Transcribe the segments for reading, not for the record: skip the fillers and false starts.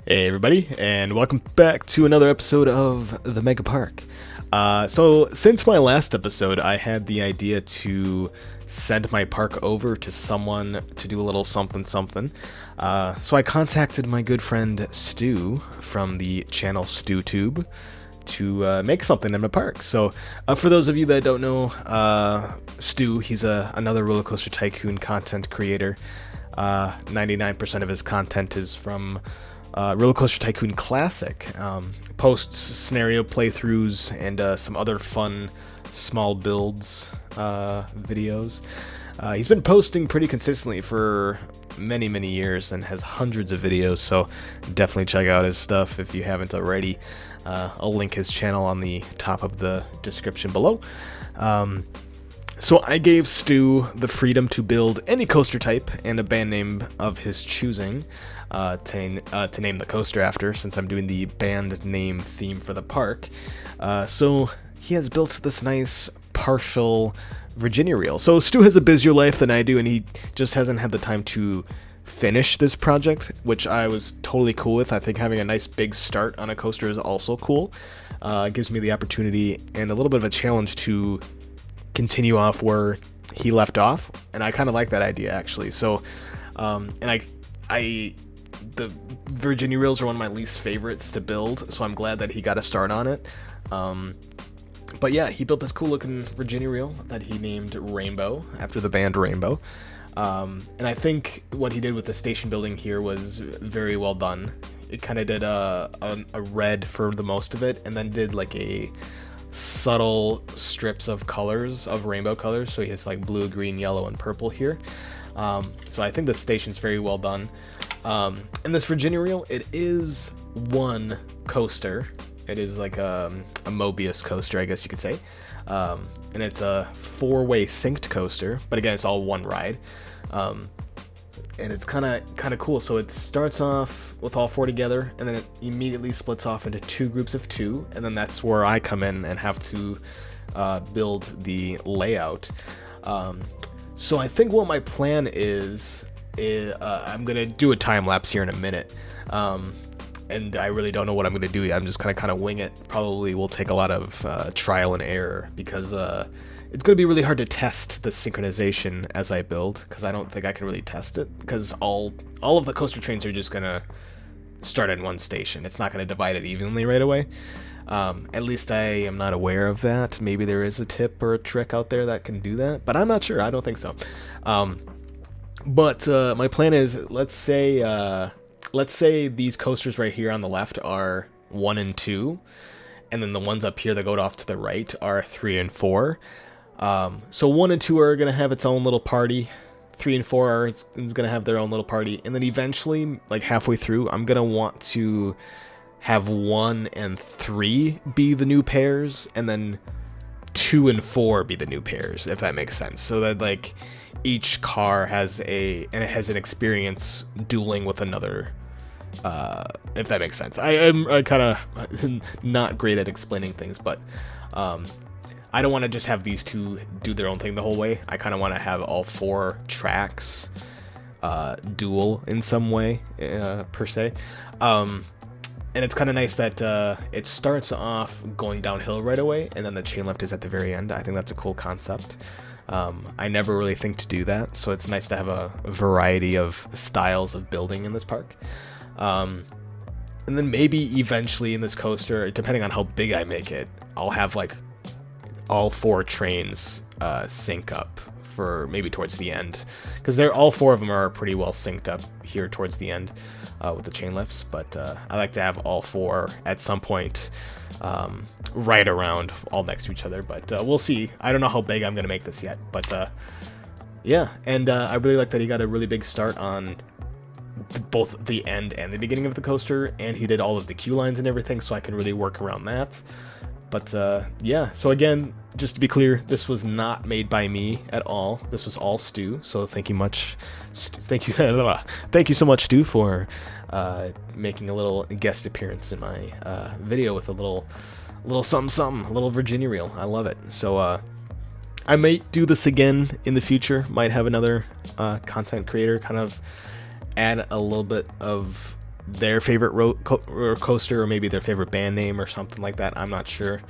Hey everybody, and welcome back to another episode of the Mega Park. So since my last episode, I had the idea to send my park over to someone to do a little something something. So I contacted my good friend Stu from the channel StuTube to make something in my park. So for those of you that don't know, Stu, he's another roller coaster tycoon content creator. 99% of his content is from Roller Coaster Tycoon Classic, posts scenario playthroughs and some other fun small builds videos. He's been posting pretty consistently for many years and has hundreds of videos, so definitely check out his stuff if you haven't already. I'll link his channel on the top of the description below. So I gave Stu the freedom to build any coaster type and a band name of his choosing to name the coaster after, since I'm doing the band name theme for the park. So he has built this nice partial Virginia reel. So Stu has a busier life than I do, and he just hasn't had the time to finish this project, which I was totally cool with. I think having a nice big start on a coaster is also cool. It gives me the opportunity and a little bit of a challenge to continue off where he left off, and I kind of like that idea actually. So and the Virginia reels are one of my least favorites to build, so I'm glad that he got a start on it. But yeah, he built this cool looking Virginia reel that he named Rainbow after the band Rainbow. And I think what he did with the station building here was very well done. It kind of did a red for the most of it, and then did like a subtle strips of colors, of rainbow colors, so he has like blue, green, yellow, and purple here. So I think the station's very well done. And this Virginia reel, it is one coaster. It is like a Mobius coaster, I guess you could say. And it's a 4-way synced coaster, but again, it's all one ride. And it's kind of cool. So it starts off with all 4 together, and then it immediately splits off into 2 groups of 2, and then that's where I come in and have to build the layout. So I think what my plan is I'm gonna do a time lapse here in a minute, and I really don't know what I'm gonna do. I'm just kind of wing it. Probably will take a lot of trial and error, because it's going to be really hard to test the synchronization as I build, because I don't think I can really test it, because all of the coaster trains are just going to start in one station. It's not going to divide it evenly right away. At least I am not aware of that. Maybe there is a tip or a trick out there that can do that, but I'm not sure. I don't think so. But my plan is, let's say these coasters right here on the left are 1 and 2, and then the ones up here that go off to the right are 3 and 4. So 1 and 2 are going to have its own little party. 3 and 4 is going to have their own little party. And then eventually, like halfway through, I'm going to want to have 1 and 3 be the new pairs, and then 2 and 4 be the new pairs, if that makes sense. So that like each car has an experience dueling with another, if that makes sense. I'm kind of not great at explaining things, but I don't want to just have these two do their own thing the whole way. I kind of want to have all 4 tracks duel in some way, per se. And it's kind of nice that it starts off going downhill right away, and then the chain lift is at the very end. I think that's a cool concept. I never really think to do that, so it's nice to have a variety of styles of building in this park. And then maybe eventually in this coaster, depending on how big I make it, I'll have like all 4 trains sync up for maybe towards the end, because all 4 of them are pretty well synced up here towards the end with the chain lifts. But I like to have all 4 at some point right around all next to each other, but we'll see. I don't know how big I'm gonna make this yet, but yeah. And I really like that he got a really big start on both the end and the beginning of the coaster, and he did all of the queue lines and everything, so I can really work around that. But yeah, so again, just to be clear, this was not made by me at all. This was all Stu. So thank you so much, Stu, for making a little guest appearance in my video with a little something, a little Virginia reel. I love it. So I might do this again in the future. Might have another content creator kind of add a little bit of their favorite roller coaster, or maybe their favorite band name or something like that. I'm not sure.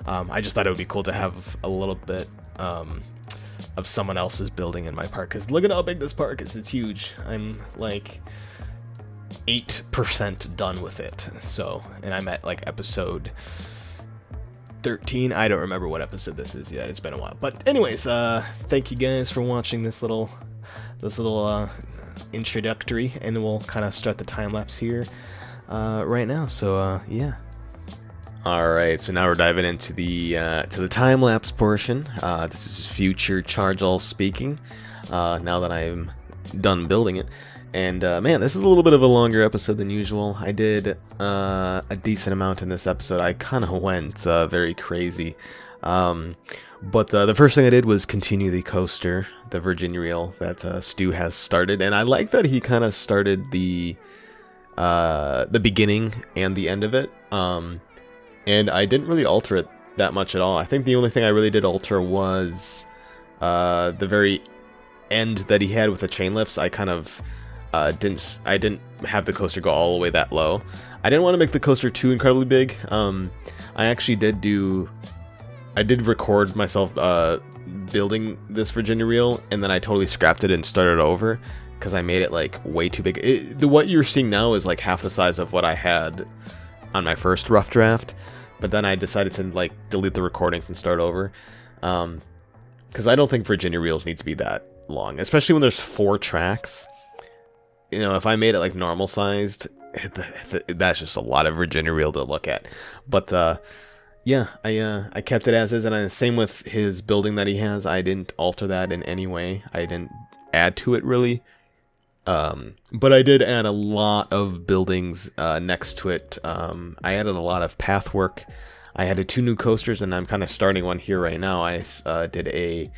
I just thought it would be cool to have a little bit of someone else's building in my park, because look at how big this park is. It's huge. I'm like 8% done with it. So, and I'm at like episode 13. I don't remember what episode this is yet. It's been a while. But anyways, thank you guys for watching this little introductory, and we'll kind of start the time lapse here right now. So yeah. All right, so now we're diving into the time lapse portion. This is future Charge All speaking. Now that I'm done building it, and man, this is a little bit of a longer episode than usual. I did a decent amount in this episode. I kind of went very crazy, but the first thing I did was continue the coaster, the Virginia Reel that Stu has started, and I like that he kind of started the beginning and the end of it. And I didn't really alter it that much at all. I think the only thing I really did alter was the very end that he had with the chain lifts. I kind of didn't have the coaster go all the way that low. I didn't want to make the coaster too incredibly big. I actually did record myself building this Virginia Reel, and then I totally scrapped it and started over because I made it like way too big. What you're seeing now is like half the size of what I had on my first rough draft, but then I decided to like delete the recordings and start over, because I don't think Virginia Reels need to be that long, especially when there's 4 tracks. You know, if I made it like normal sized, that's just a lot of Virginia Reel to look at. But yeah, I kept it as is, and same with his building that he has. I didn't alter that in any way. I didn't add to it really. But I did add a lot of buildings next to it. I added a lot of path work. I added 2 new coasters, and I'm kind of starting one here right now. I did a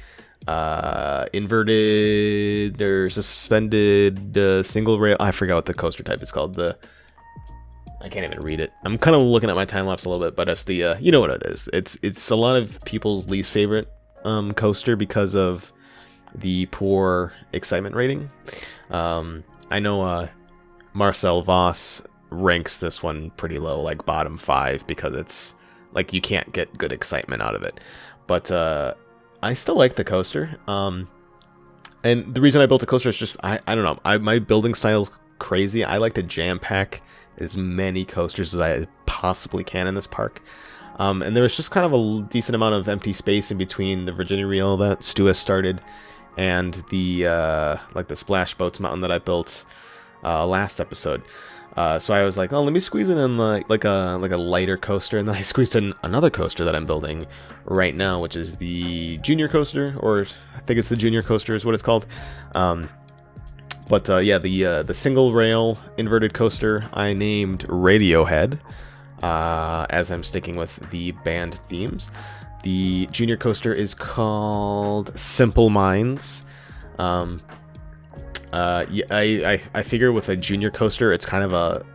inverted or suspended single rail. I forgot what the coaster type is called. I can't even read it. I'm kind of looking at my time lapse a little bit, but it's the you know what it is. It's a lot of people's least favorite coaster because of the poor excitement rating. I know Marcel Voss ranks this one pretty low, like bottom 5, because it's like you can't get good excitement out of it. But I still like the coaster. And the reason I built a coaster is just I don't know. My building style is crazy. I like to jam pack as many coasters as I possibly can in this park. And there was just kind of a decent amount of empty space in between the Virginia Reel that Stu has started and the like the Splash Boats mountain that I built last episode. So I was like, oh, let me squeeze it in like a lighter coaster, and then I squeezed in another coaster that I'm building right now, which is the Junior coaster, or I think it's the Junior coaster is what it's called. But yeah, the single rail inverted coaster I named Radiohead, as I'm sticking with the band themes. The Junior coaster is called Simple Minds. Yeah, I figure with a Junior coaster, it's kind of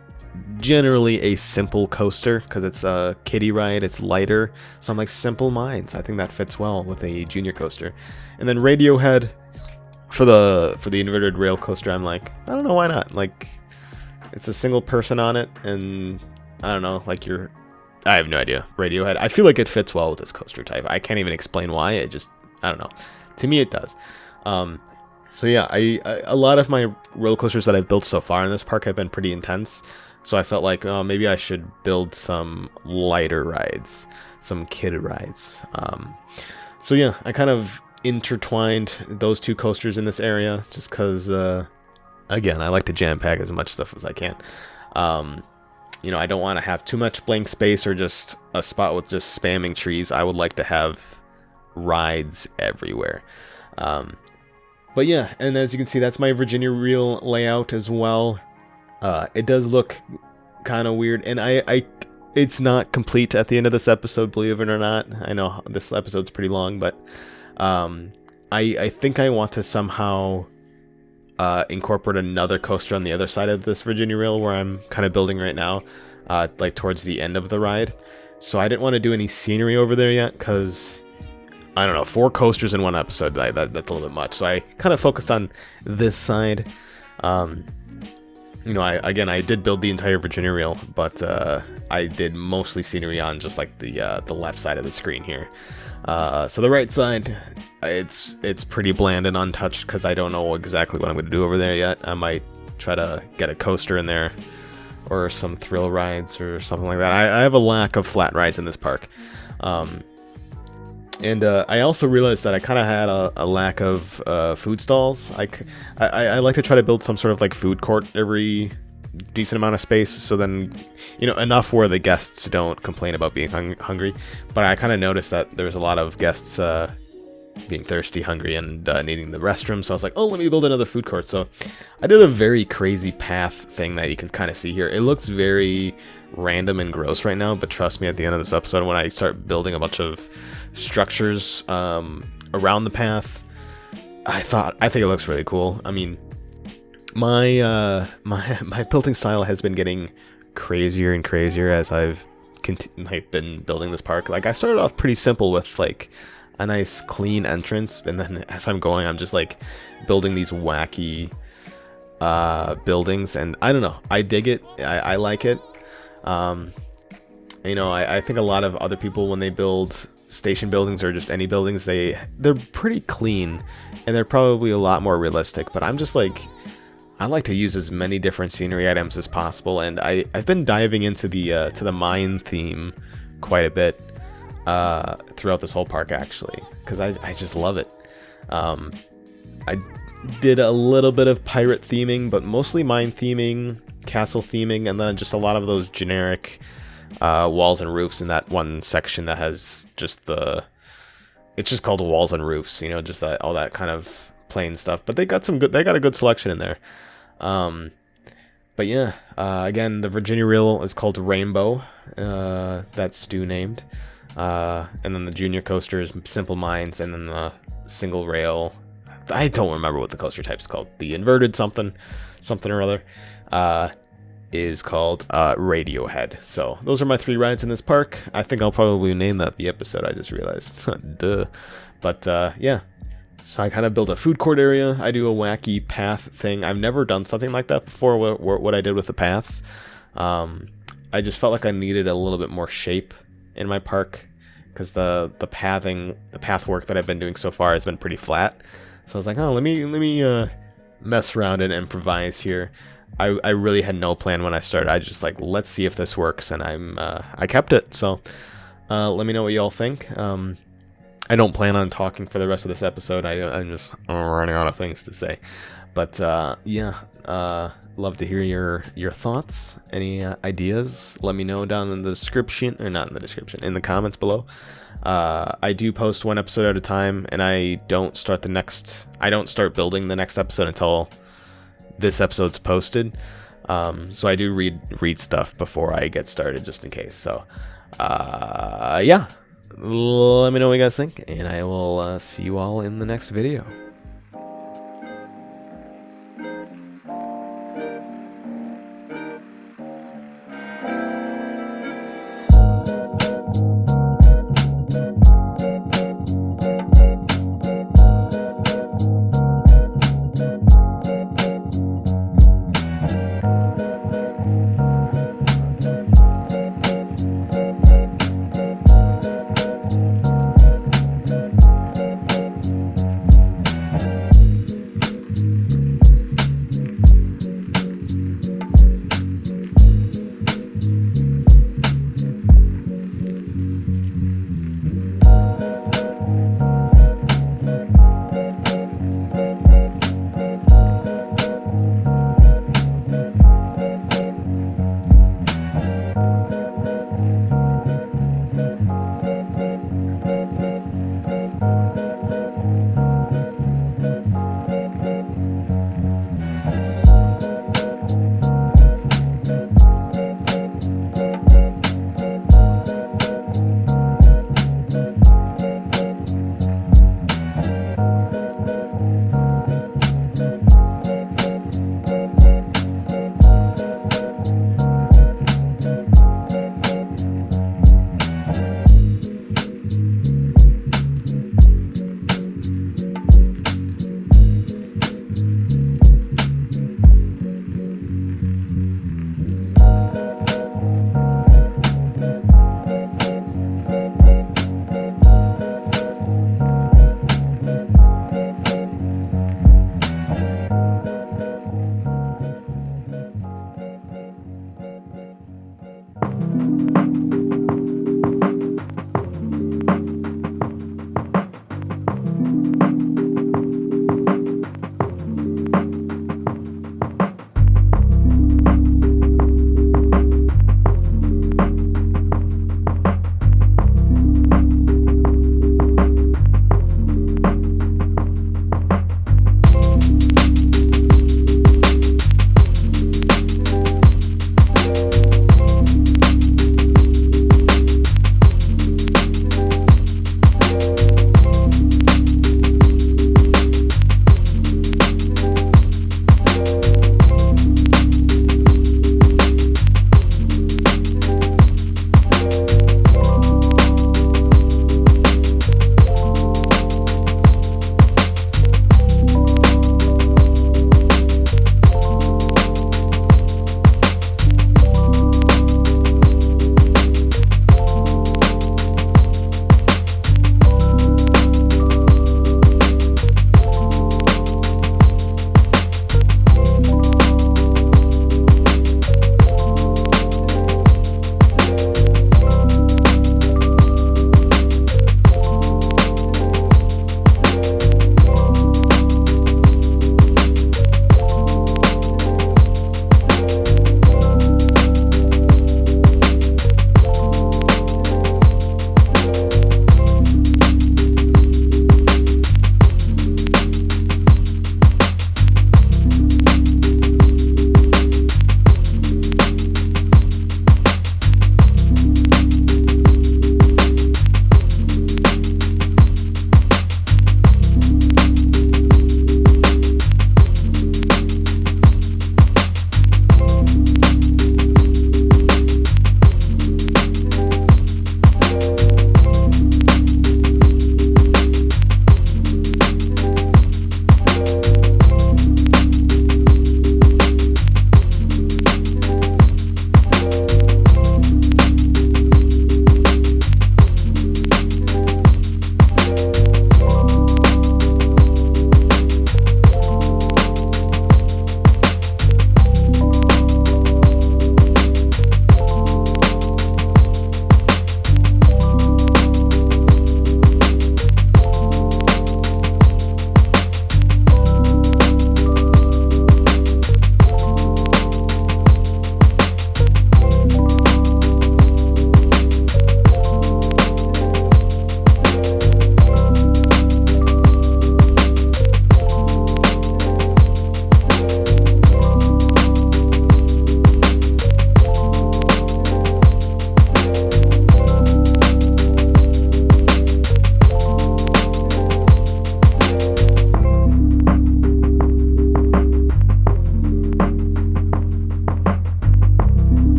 generally a simple coaster because it's a kiddie ride, it's lighter. So I'm like, Simple Minds. I think that fits well with a Junior coaster. And then Radiohead for the inverted rail coaster, I'm like, I don't know, why not? Like, it's a single person on it, and I don't know, like I have no idea. Radiohead. I feel like it fits well with this coaster type. I can't even explain why. I don't know. To me, it does. So yeah, a lot of my roller coasters that I've built so far in this park have been pretty intense. So I felt like, oh, maybe I should build some lighter rides, some kid rides. So yeah, I kind of intertwined those 2 coasters in this area just because, again, I like to jam pack as much stuff as I can. You know, I don't want to have too much blank space or just a spot with just spamming trees. I would like to have rides everywhere. But yeah, and as you can see, that's my Virginia Reel layout as well. It does look kind of weird, and it's not complete at the end of this episode, believe it or not. I know this episode's pretty long, but I think I want to somehow incorporate another coaster on the other side of this Virginia Reel where I'm kind of building right now, like towards the end of the ride. So I didn't want to do any scenery over there yet because, I don't know, 4 coasters in one episode, that's a little bit much. So I kind of focused on this side. you know, I did build the entire Virginia reel, but I did mostly scenery on just like the left side of the screen here. So the right side, it's pretty bland and untouched because I don't know exactly what I'm going to do over there yet. I might try to get a coaster in there or some thrill rides or something like that. I have a lack of flat rides in this park. And I also realized that I kind of had a lack of food stalls. I like to try to build some sort of like food court every decent amount of space, so then, you know, enough where the guests don't complain about being hungry. But I kind of noticed that there's a lot of guests being thirsty, hungry, and needing the restroom. So I was like, oh, let me build another food court. So I did a very crazy path thing that you can kind of see here. It looks very random and gross right now, but trust me, at the end of this episode, when I start building a bunch of structures around the path, I think it looks really cool. I mean, my building style has been getting crazier and crazier as I've been building this park. Like, I started off pretty simple with like a nice clean entrance, and then as I'm going, I'm just like building these wacky buildings, and I don't know, I dig it. I like it. You know, I think a lot of other people, when they build station buildings or just any buildings, they're pretty clean and they're probably a lot more realistic, but I'm just like, I like to use as many different scenery items as possible, and I've been diving into the mine theme quite a bit throughout this whole park, actually, because I just love it. I did a little bit of pirate theming, but mostly mine theming, castle theming, and then just a lot of those generic walls and roofs in that one section that has just it's just called walls and roofs, you know, just all that kind of plain stuff. But they got a good selection in there. But yeah, again, the Virginia reel is called Rainbow. That's Stu named. And then the junior coaster is Simple Minds, and then the single rail, I don't remember what the coaster type is called. The inverted something or other, is called Radiohead. So those are my 3 rides in this park. I think I'll probably name that the episode, I just realized. Duh. But yeah, so I kind of build a food court area. I do a wacky path thing. I've never done something like that before, what I did with the paths. I just felt like I needed a little bit more shape in my park, because the path work that I've been doing so far has been pretty flat. So I was like, oh, let me mess around and improvise here. I really had no plan when I started. I just like, let's see if this works, and I kept it. So let me know what y'all think. I don't plan on talking for the rest of this episode. I'm just running out of things to say. But yeah, love to hear your thoughts, any ideas. Let me know down in the description, or not in the description, in the comments below. I do post one episode at a time, and I don't start building the next episode until this episode's posted. So I do read stuff before I get started, just in case. So yeah, let me know what you guys think, and I will see you all in the next video.